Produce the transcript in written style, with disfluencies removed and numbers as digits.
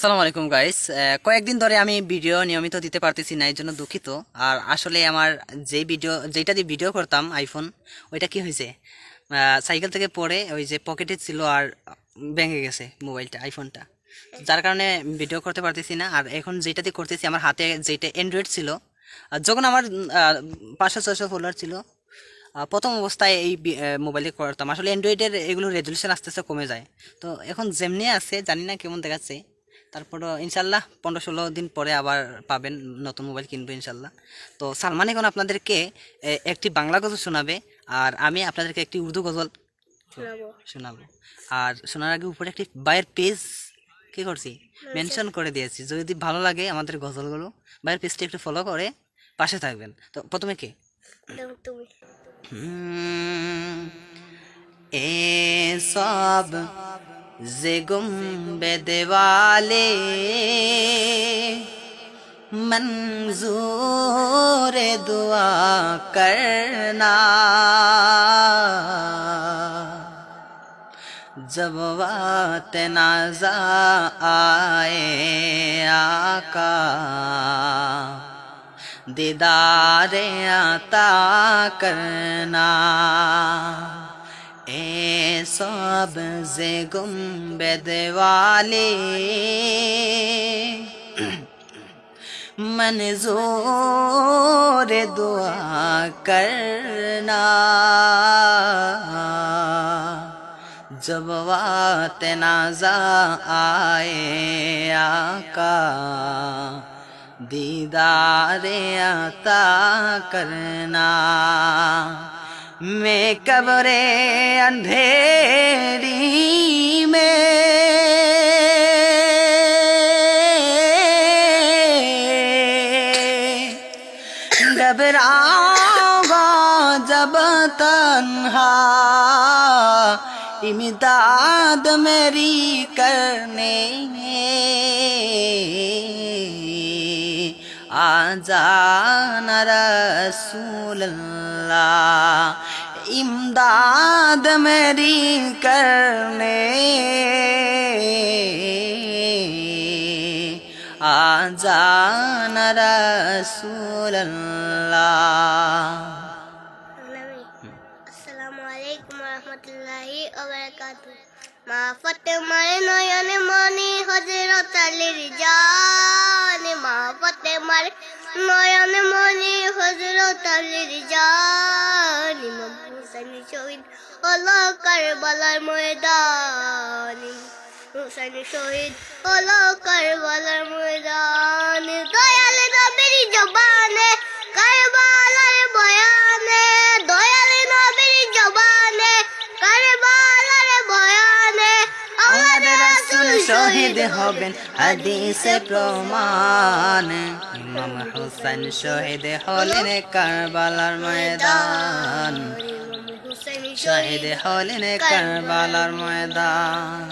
আসসালামু আলাইকুম গাইস। কয়েকদিন ধরে আমি ভিডিও নিয়মিত দিতে পারতেছি না, এই জন্য দুঃখিত। আর আসলে আমার যেটা দিয়ে ভিডিও করতাম আইফোন, ওইটা কি হয়েছে, সাইকেল থেকে পড়ে ওই যে পকেটে ছিল আর ভেঙে গেছে মোবাইলটা, আইফোনটা। যার কারণে ভিডিও করতে পারতেছি না। আর এখন যেটা দিয়ে করতেছি, আমার হাতে যেটা অ্যান্ড্রয়েড ছিল, যখন আমার 500-600 ফলোয়ার ছিল, প্রথম অবস্থায় এই মোবাইলে করতাম। আসলে অ্যান্ড্রয়েডের এগুলো রেজলিউশন আস্তে আস্তে কমে যায়। তো এখন যেমনি আছে জানি না কেমন দেখাচ্ছে। তারপরও ইনশাল্লাহ 15-16 দিন পরে আবার পাবেন, নতুন মোবাইল কিনবো ইনশাল্লাহ। তো সালমান এখন আপনাদেরকে একটি বাংলা গজল শোনাবে, আর আমি আপনাদেরকে একটি উর্দু গজল শোনাবো। আর শোনার আগে উপরে একটি বাইরের পেজ কি করছি, মেনশন করে দিয়েছি। যদি ভালো লাগে আমাদের গজলগুলো, বাইরের পেজটি একটু ফলো করে পাশে থাকবেন। তো প্রথমে কে তুমি ए सब जे गुम्बद वाले मंजूर दुआ करना, जब वक्त नाज़ा आए आका, दीदार आता करना। ए सब्ज़ गुंबद वाले मंजूर दुआ करना, जब वक्त नाज़ा आए आका, दीदार आता करना। मैं कब्रे अंधेरी में घबराऊंगा जब तन्हा, इमदाद मेरी करने आजाना रसूल अल्लाह, इमदाद मेरी करने आजाना रसूल अल्लाह। আসসালামু আলাইকুম রহমতুল্লাহি ওয়া বারাকাতুহু। মা ফাতেমার নয়নে মনি হযরত আলীর জান, মা ফাতেমার নয়নে মনি হযরত আলীর জান, ইমাম হুসাইন শহীদ হলো কারবালার ময়দানে, হুসাইন শহীদ হলো কারবালার ময়দানে। দয়াল নবীর জবানে কারবালার বয়ানে, দয়াল নবীর জবানে কারবালার বয়ানে আমাদের রাসূল শহীদ হবেন হাদিসে প্রমাণ, ইমাম হুসাইন শহীদ হলেন কারবালার ময়দান, শহীদ হলেন কারবালার ময়দান।